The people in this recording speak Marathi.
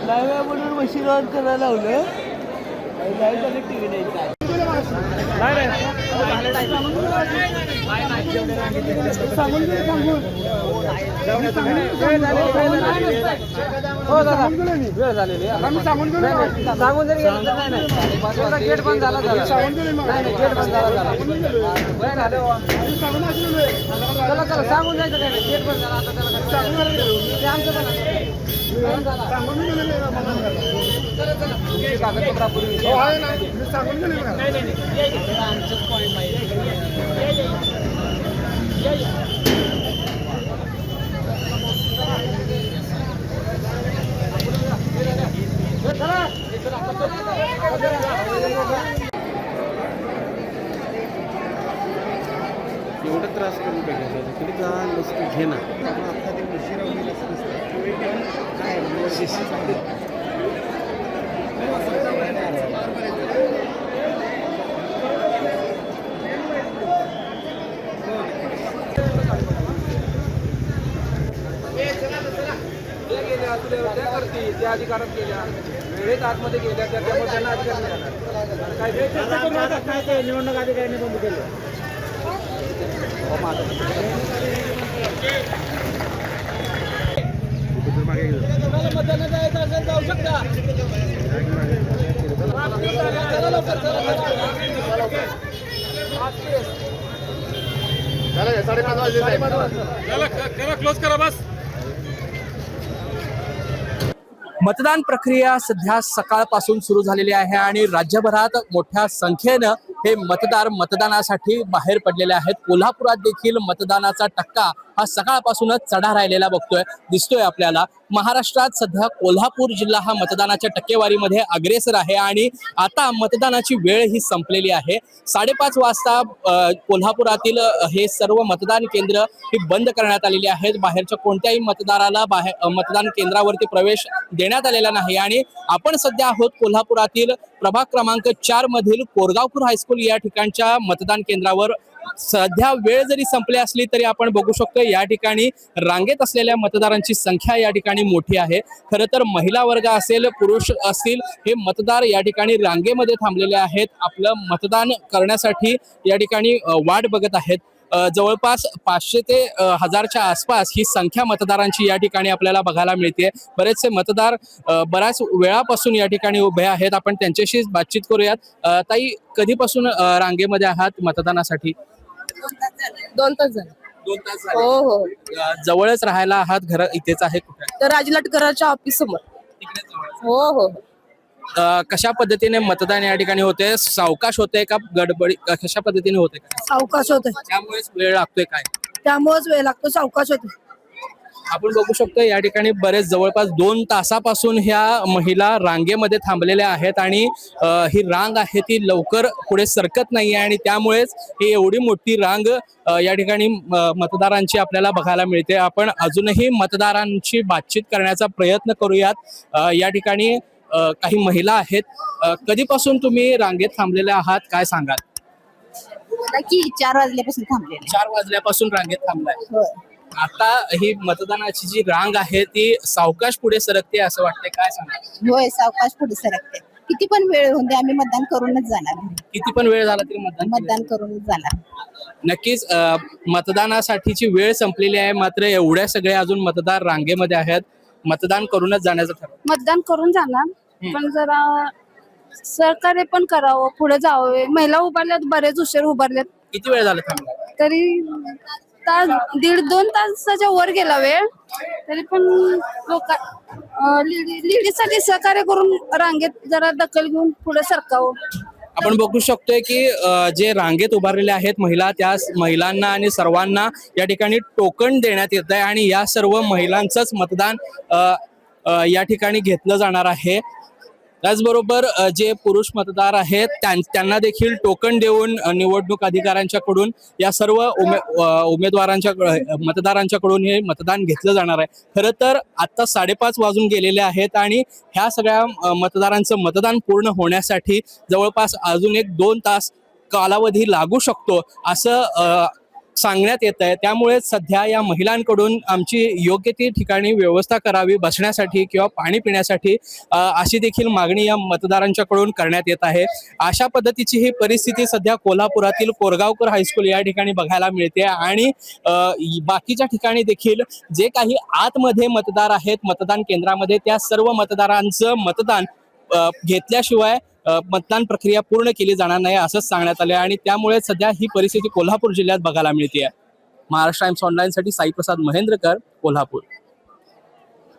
लाईव्ह म्हणून मशीन ऑन करायला लावलं. लाईव्ह झालं टीव्ही नाही. हो दादा वेळ झालेली सांगून जरी गेट बंद झाला नाही गेट बंद झाला चला चला सांगून जायचं काय नाही. गेट बंद झाला आता आमचं कागदपत्रापूर्वी एवढं त्रास करून बघायचं तरी जा नसतं घे ना. आता ते उशिरा होईल असं त्या अधिकारात गेल्या वेळेत आतमध्ये गेल्या त्यामुळे त्यांना अधिकार काय ते निवडणूक अधिकाऱ्यांनी बंद केलं. मतदान जायचं असेल जाऊ शकता. क्लोज करा बस. मतदान प्रक्रिया सध्या सकाळपासून सुरू झालेली आहे आणि राज्यभरात मोठ्या संख्येनं हे मतदार मतदानासाठी बाहेर पडलेले आहेत. कोल्हापुरात देखील मतदानाचा टक्का हा सकाळपासूनच चढा राहिलेला दिसतोय आपल्याला. महाराष्ट्रात सध्या कोल्हापूर जिल्हा हा मतदानाच्या टक्केवारीमध्ये अग्रेसर आहे आणि आता मतदानाची वेळ ही संपलेली आहे. 5:30 वाजता कोल्हापुरातील हे सर्व मतदान केंद्र ही बंद करण्यात आलेली आहेत. बाहेरच्या कोणत्याही मतदाराला मतदान केंद्रावरती प्रवेश देण्यात आलेला नाही आणि आपण सध्या आहोत कोल्हापुरातील प्रभाग क्रमांक 4 मधील कोरगावपूर हायस्कूल या ठिकाणच्या मतदान केंद्रावर. सध्या वेळ जरी संपली असली तरी आपण बघू शकतो या ठिकाणी रांगेत असलेल्या मतदारांची संख्या या ठिकाणी मोठी आहे. खरं तर महिला वर्ग असेल पुरुष असतील हे मतदार या ठिकाणी रांगेमध्ये थांबलेले आहेत. आपलं मतदान करण्यासाठी या ठिकाणी वाट बघत आहेत. जवळपास 500 ते 1000च्या आसपास ही संख्या मतदारांची या ठिकाणी आपल्याला बघायला मिळते. बरेचसे मतदार बऱ्याच वेळापासून या ठिकाणी उभे आहेत. आपण त्यांच्याशी बातचीत करूयात. ताई, कधीपासून रांगेमध्ये आहात मतदानासाठी? 2 तास झाले. 2 तास झाले. हो हो. जवळच राहायला आहात? घर इथेच आहे? कुठे? तर राजलटकरांच्या ऑफिस समोर. हो हो. कशा पद्धतीने मतदान या ठिकाणी होते? सावकाश होते का गडबडी? कशा पद्धतीने होते? सावकाश होते. त्यामुळेच वेळ लागतोय काय? त्यामुळेच वेळ लागतो. सावकाश होते. आपण बघू शकतो या ठिकाणी बरेच जवळपास 2 तासापासून ह्या महिला रांगेमध्ये थांबलेल्या आहेत आणि ही रांग आहे ती लवकर पुढे सरकत नाहीये आणि त्यामुळेच ही एवढी मोठी रांग या ठिकाणी मतदारांची आपल्याला बघायला मिळते. आपण अजूनही मतदारांची बातचीत करण्याचा प्रयत्न करूयात. या ठिकाणी काही महिला आहेत. कधीपासून तुम्ही रांगेत थांबलेल्या आहात, काय सांगाल? नक्की 4 वाजल्यापासून थांबले. 4 वाजल्यापासून रांगेत थांबलाय. आता ही मतदानाची जी रांग आहे ती सावकाश पुढे सरकते असं वाटतंय, काय सांगाल? होय, सावकाश पुढे सरकते. किती पण वेळ होऊन दे आम्ही मतदान करूनच जाणार. किती पण वेळ झाला तरी मतदान करूनच जाणार. नक्कीच मतदानासाठीची वेळ संपलेली आहे, मात्र एवढ्या सगळे अजून मतदार रांगेमध्ये आहेत. मतदान करूनच जाण्याचं ठरवलं. मतदान करून जाणार, पण जरा सहकार्य पण करावं, पुढे जावं. महिला उभारल्यात, बरेच उशीर उभारल्यात. किती वेळ झाला थांबला? तरी तास 1.5-2 तासाच्या वर गेला वेळ. तरी पण लोक लेडीज साठी सहकार्य करून रांगेत जरा दखल घेऊन पुढे सरकावं. आपण बघू शकतोय की जे रांगेत उभारलेले आहेत महिला, त्या महिलांना आणि सर्वांना या ठिकाणी टोकन देण्यात येत आहे आणि या सर्व महिलांचंच मतदान या ठिकाणी घेतलं जाणार आहे. त्याचबरोबर जे पुरुष मतदार आहेत त्यांना देखील टोकन देऊन निवडणूक अधिकाऱ्यांच्याकडून या सर्व उमेदवारांच्या मतदारांच्याकडून हे मतदान घेतलं जाणार आहे. खरं तर आता 5:30 वाजून गेलेले आहेत आणि ह्या सगळ्या मतदारांचं मतदान पूर्ण होण्यासाठी जवळपास अजून 1-2 तास कालावधी लागू शकतो असं सांगण्यात येत आहे. त्यामुळे सध्या या महिलांकडून आमची योग्य ती ठिकाणी व्यवस्था करावी बसण्यासाठी किंवा पाणी पिण्यासाठी अशी देखील मागणी या मतदारांच्याकडून करण्यात येत आहे. अशा पद्धतीची ही परिस्थिती सध्या कोल्हापुरातील कोरगावकर हायस्कूल या ठिकाणी बघायला मिळते आणि बाकीच्या ठिकाणी देखील जे काही आतमध्ये मतदार आहेत मतदान केंद्रामध्ये त्या सर्व मतदारांचं मतदान घेतल्याशिवाय मतदान प्रक्रिया पूर्ण केली जाणार नाही असंच सांगण्यात आले आणि त्यामुळे सध्या ही परिस्थिती कोल्हापूर जिल्ह्यात बघायला मिळते. महाराष्ट्र टाइम्स ऑनलाईनसाठी साईप्रसाद महेंद्रकर, कोल्हापूर.